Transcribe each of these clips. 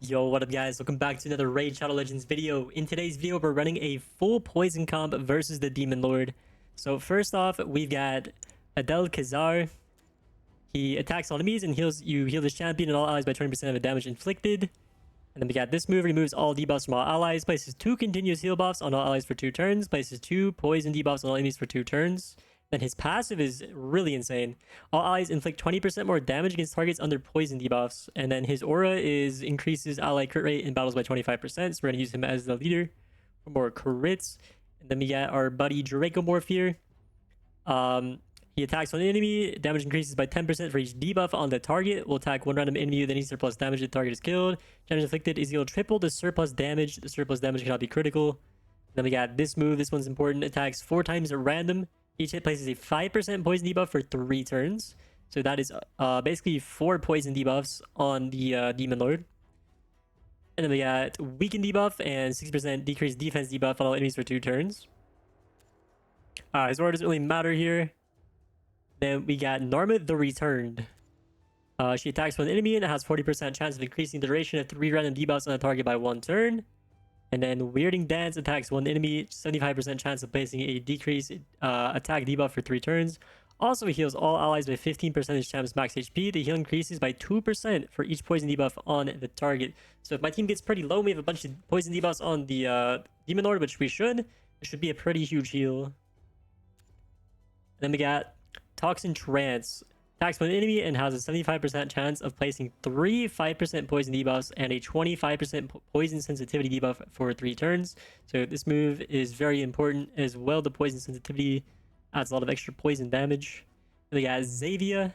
Yo, what up guys? Welcome back to another Raid Shadow Legends video. In today's video, we're running a full poison comp versus the Demon Lord. So first off, we've got Adel Khazar. He attacks all enemies and heal this champion and all allies by 20% of the damage inflicted. And then we got this move, removes all debuffs from all allies, places 2 continuous heal buffs on all allies for 2 turns, places 2 poison debuffs on all enemies for 2 turns. Then his passive is really insane. All allies inflict 20% more damage against targets under poison debuffs. And then his aura increases ally crit rate in battles by 25%. So we're going to use him as the leader for more crits. And then we got our buddy Dracomorph here. He attacks one enemy, damage increases by 10% for each debuff on the target. Will attack one random enemy with any surplus damage the target is killed. Damage inflicted is equal to triple the surplus damage. The surplus damage cannot be critical. Then we got this move. This one's important. Attacks 4 times at random. Each hit places a 5% poison debuff for 3 turns. So that is basically 4 poison debuffs on the Demon Lord. And then we got weaken debuff and 6% decreased defense debuff on all enemies for 2 turns. His aura doesn't really matter here. Then we got Norma the Returned. She attacks one enemy and has 40% chance of increasing the duration of 3 random debuffs on a target by 1 turn. And then Weirding Dance attacks one enemy, 75% chance of placing a decreased attack debuff for 3 turns. Also heals all allies by 15% chance max HP. The heal increases by 2% for each poison debuff on the target. So if my team gets pretty low, we have a bunch of poison debuffs on the Demon Lord, which we should. It should be a pretty huge heal. And then we got Toxin Trance. Attacks one enemy and has a 75% chance of placing 3 5% poison debuffs and a 25% poison sensitivity debuff for 3 turns. So this move is very important as well. The poison sensitivity adds a lot of extra poison damage. And we got Xavier.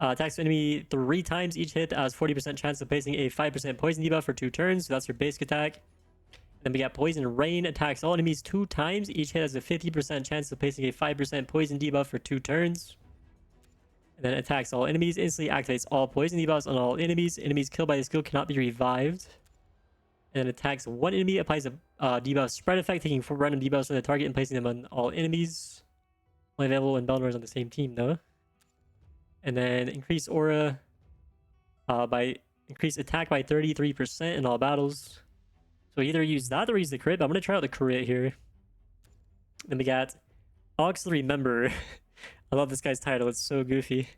Attacks an enemy 3 times each hit, has 40% chance of placing a 5% poison debuff for 2 turns. So that's her basic attack. Then we got Poison Rain. Attacks all enemies 2 times. Each hit has a 50% chance of placing a 5% poison debuff for 2 turns. And then attacks all enemies. Instantly activates all poison debuffs on all enemies. Enemies killed by the skill cannot be revived. And then attacks one enemy. Applies a debuff spread effect, taking 4 random debuffs from the target and placing them on all enemies. Only available when Belnor is on the same team though. And then increase aura by increase attack by 33% in all battles. So either use that or use the crit, but I'm going to try out the crit here. Then we got Ox the Remember. I love this guy's title. It's so goofy.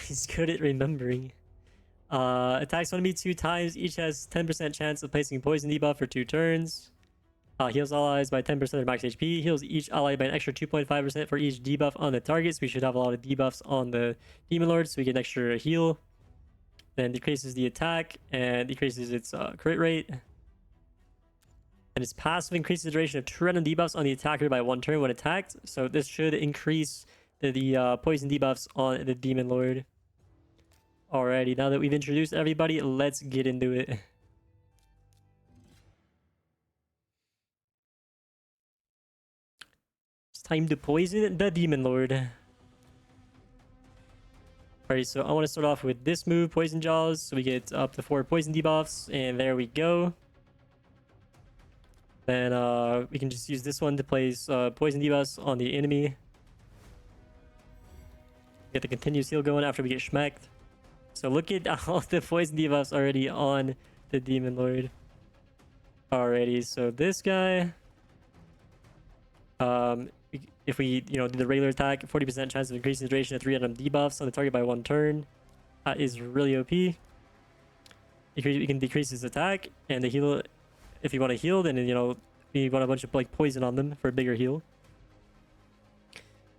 He's good at remembering. Attacks one enemy 2 times. Each has 10% chance of placing poison debuff for 2 turns. Heals allies by 10% of their max HP. Heals each ally by an extra 2.5% for each debuff on the target. So we should have a lot of debuffs on the Demon Lord, so we get an extra heal. Then decreases the attack and decreases its crit rate. And its passive increases the duration of 2 random debuffs on the attacker by 1 turn when attacked. So this should increase the poison debuffs on the Demon Lord. Alrighty, now that we've introduced everybody, let's get into it. It's time to poison the Demon Lord. Alright, so I want to start off with this move, Poison Jaws. So we get up to 4 poison debuffs, and there we go. Then we can just use this one to place poison debuffs on the enemy. Get the continuous heal going after we get schmecked. So look at all the poison debuffs already on the Demon Lord. Alrighty, so this guy, if we do the regular attack, 40% chance of increasing the duration of 3 random debuffs on the target by 1 turn. That is really OP. We can decrease his attack and the heal. If you want to heal, then we want a bunch of poison on them for a bigger heal.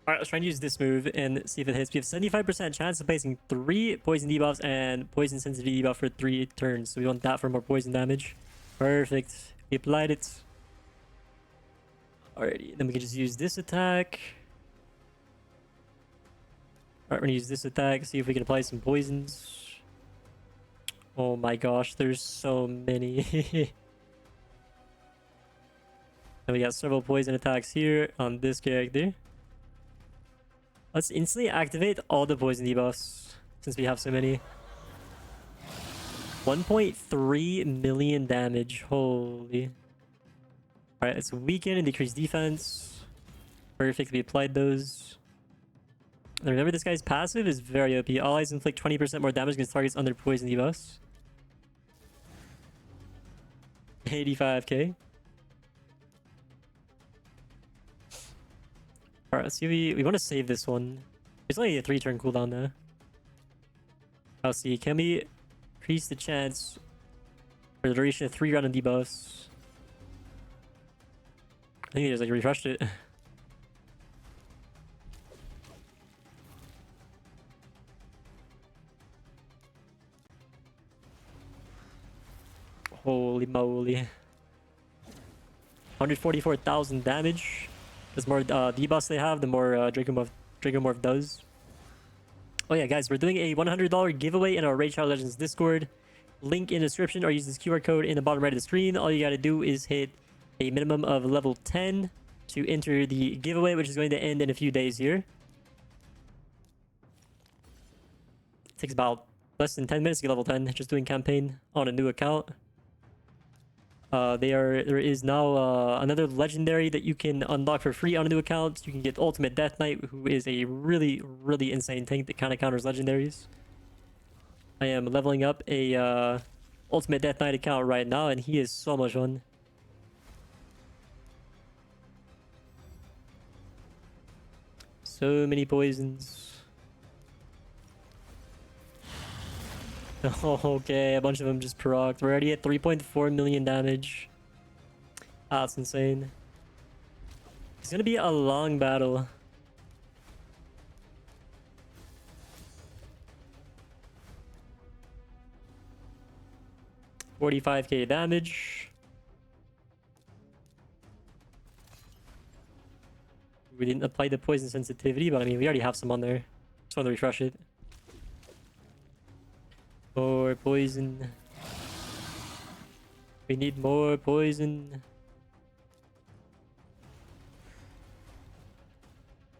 Alright, let's try and use this move and see if it hits. We have 75% chance of placing 3 poison debuffs and poison sensitivity debuff for 3 turns. So we want that for more poison damage. Perfect. We applied it. Alrighty, then we can just use this attack. Alright, we're gonna use this attack, see if we can apply some poisons. Oh my gosh, there's so many. And we got several poison attacks here on this character. Let's instantly activate all the poison debuffs since we have so many. 1.3 million damage. Holy. Alright, let's weaken and decrease defense. Perfect, we applied those. And remember, this guy's passive is very OP. Allies inflict 20% more damage against targets under poison debuffs. 85k. Alright, let's see. We want to save this one. It's only a 3-turn cooldown though. I'll see. Can we increase the chance for the duration of 3 random debuffs? I think he just like refreshed it. Holy moly. 144,000 damage. The more debuffs they have, the more Dracomorph does. Oh yeah, guys, we're doing a $100 giveaway in our Raid Shadow Legends Discord. Link in the description or use this QR code in the bottom right of the screen. All you gotta do is hit a minimum of level 10 to enter the giveaway, which is going to end in a few days here. It takes about less than 10 minutes to get level 10, just doing campaign on a new account. There is now another legendary that you can unlock for free on a new account. You can get Ultimate Deathknight, who is a really, really insane tank that kind of counters legendaries. I am leveling up a Ultimate Deathknight account right now, and he is so much fun. So many poisons. Okay, a bunch of them just procced. We're already at 3.4 million damage. That's insane. It's gonna be a long battle. $45k damage. We didn't apply the poison sensitivity, but I mean, we already have some on there. Just want to refresh it. More poison. We need more poison.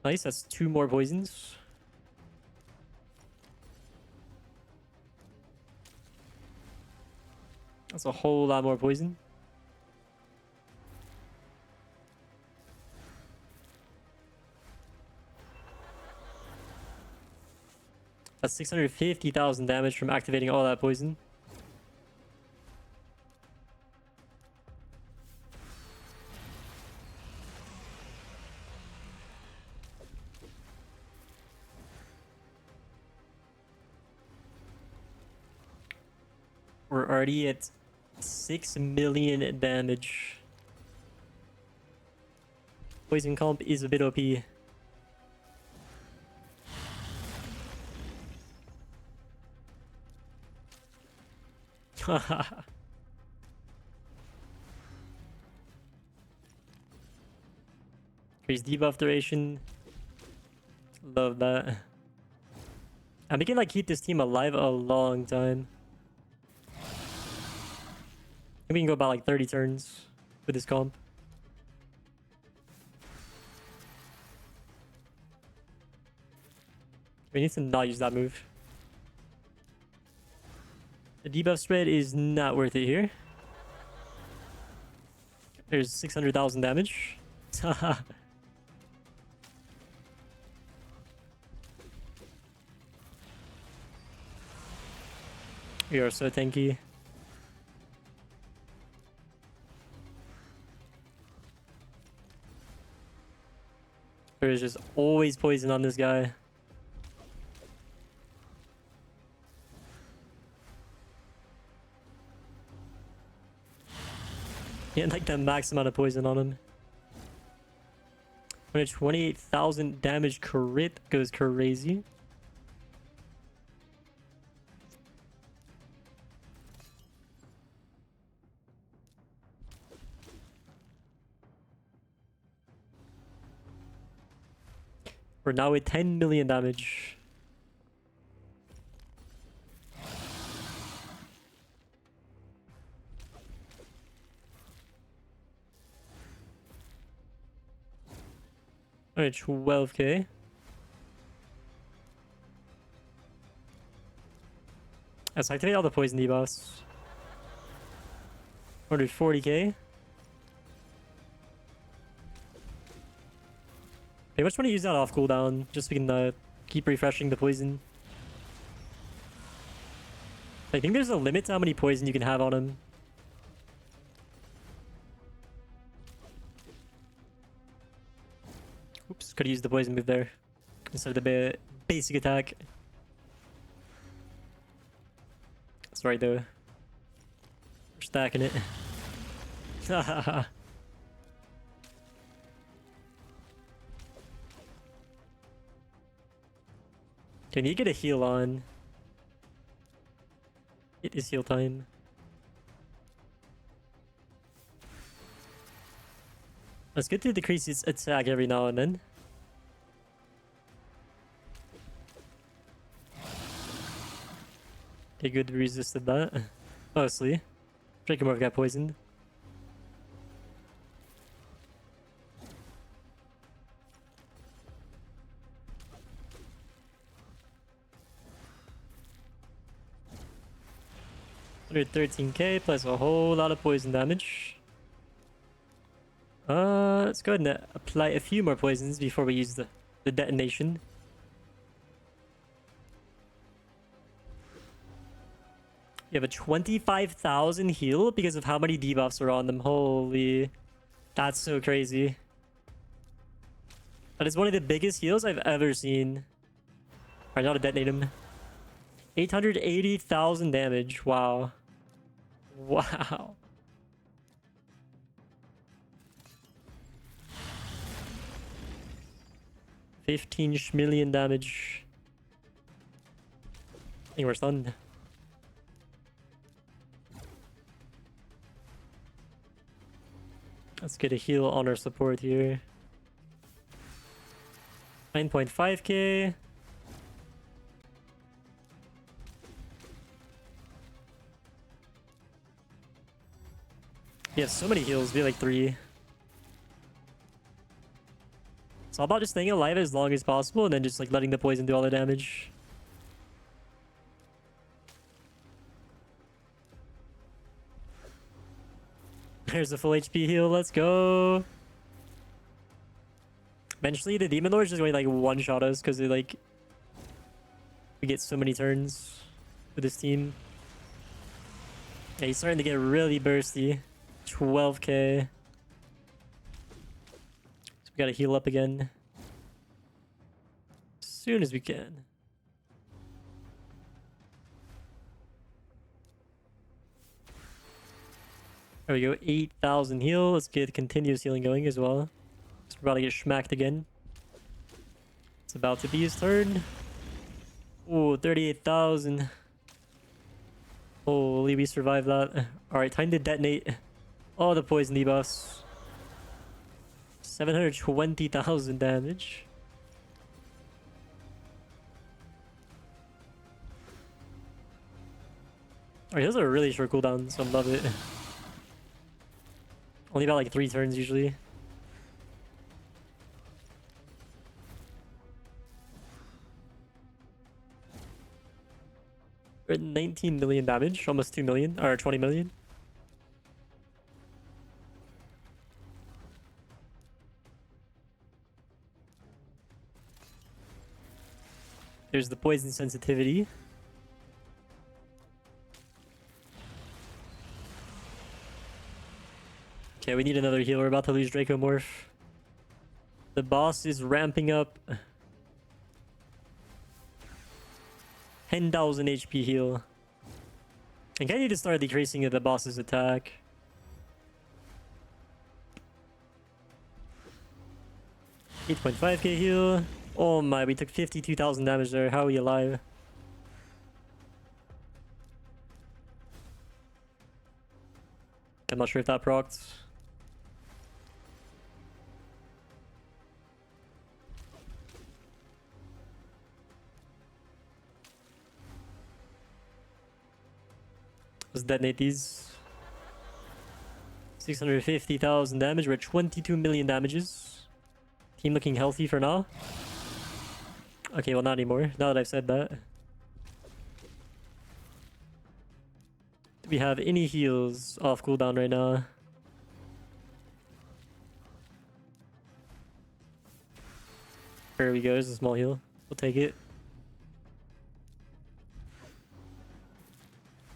Nice, that's 2 more poisons. That's a whole lot more poison. That's 650,000 damage from activating all that poison. We're already at 6 million damage. Poison comp is a bit OP. Increase debuff duration. Love that. And we can like keep this team alive a long time. We can go about like 30 turns with this comp. We need to not use that move. The debuff spread is not worth it here. There's 600,000 damage. We are so tanky. There's just always poison on this guy. He had like the max amount of poison on him. 128,000 damage crit goes crazy. We're now at 10 million damage. Alright, 12k. Let's activate all the poison debuffs. 140k. I just want to use that off cooldown, just so we can keep refreshing the poison. I think there's a limit to how many poison you can have on him. Oops, could have used the poison move there instead of the basic attack. That's right though. We're stacking it. Can you get a heal on? It is heal time. It's good to decrease its attack every now and then. Okay, good, resisted that. Mostly. Dracomorph got poisoned. $113k plus a whole lot of poison damage. Let's go ahead and apply a few more poisons before we use the detonation. You have a 25,000 heal because of how many debuffs are on them. Holy, that's so crazy. That is one of the biggest heals I've ever seen. Alright, now to detonate him. 880,000 damage. Wow. Wow. $15 million damage. I think we're stunned. Let's get a heal on our support here. 9.5k. Yeah, so many heals. Be like 3. It's all about just staying alive as long as possible and then just like letting the poison do all the damage. There's a full HP heal. Let's go. Eventually, the Demon Lord is just going to like one-shot us because they like we get so many turns with this team. Yeah, he's starting to get really bursty. 12k. So we gotta heal up again as soon as we can. There we go, 8,000 heal. Let's get continuous healing going as well. So we're about to get schmacked again. It's about to be his turn. Ooh, 38,000. Holy, we survived that. Alright, time to detonate all the poison debuffs. 720,000 damage. Alright, those are really short cooldowns, so I love it. Only about like 3 turns usually. We're at 19 million damage, almost 2 million, or 20 million. There's the poison sensitivity. Okay, we need another heal. We're about to lose Dracomorph. The boss is ramping up. 10,000 HP heal. And can you just start decreasing the boss's attack? $8.5k heal. Oh my, we took 52,000 damage there. How are we alive? I'm not sure if that procced. Let's detonate these. 650,000 damage. We're at 22 million damages. Team looking healthy for now. Okay, well, not anymore. Now that I've said that. Do we have any heals off cooldown right now? There we go. There's a small heal. We'll take it.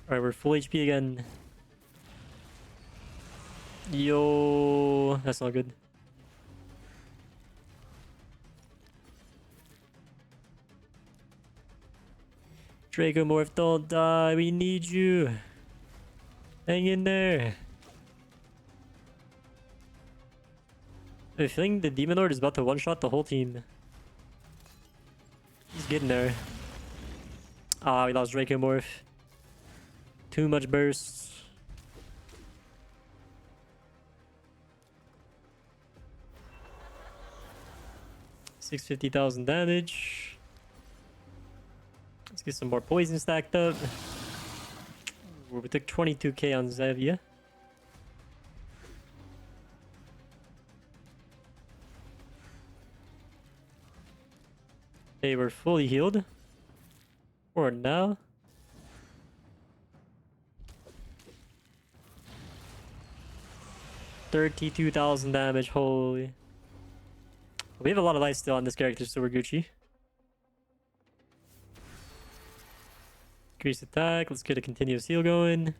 Alright, we're full HP again. Yo, that's not good. Dracomorph, don't die. We need you. Hang in there. I think the Demon Lord is about to one-shot the whole team. He's getting there. Ah, we lost Dracomorph. Too much burst. $650,000 damage. Let's get some more poison stacked up. Ooh, we took 22k on Xavier. Okay, we're fully healed. For now. $32,000 damage, holy. We have a lot of life still on this character, so we're Gucci. Increase attack, let's get a continuous heal going.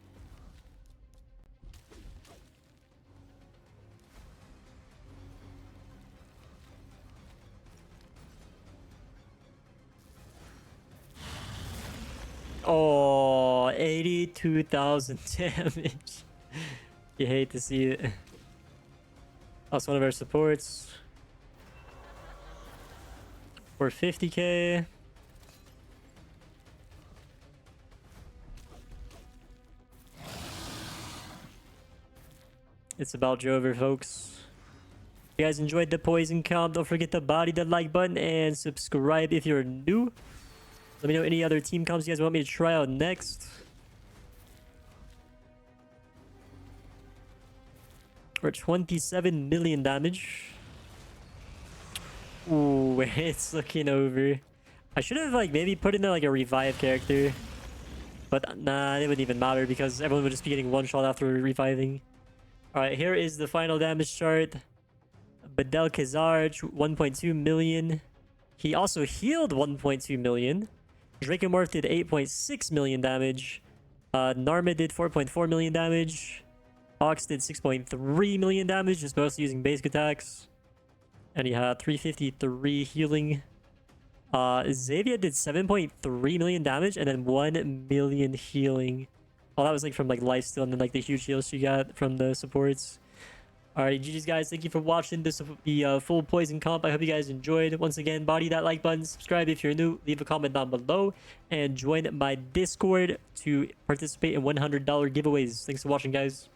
Oh, 82,000 damage. You hate to see it. That's one of our supports. For 50k. It's about Jover, folks. If you guys enjoyed the poison comp, don't forget to body that like button and subscribe if you're new. Let me know any other team comps you guys want me to try out next. For 27 million damage. Ooh, it's looking over. I should have like maybe put in like a revive character. But nah, it wouldn't even matter because everyone would just be getting one shot after reviving. Alright, here is the final damage chart. Bedel Khazar, 1.2 million. He also healed 1.2 million. Dracomorph did 8.6 million damage. Narma did 4.4 million damage. Ox did 6.3 million damage, just mostly using basic attacks. And he had 353 healing. Xavier did 7.3 million damage and then 1 million healing. Oh, that was like from like lifesteal and then like the huge heals she got from the supports. Alright, GG's guys. Thank you for watching this the full poison comp. I hope you guys enjoyed. Once again, body that like button, subscribe if you're new, leave a comment down below, and join my Discord to participate in $100 giveaways. Thanks for watching, guys.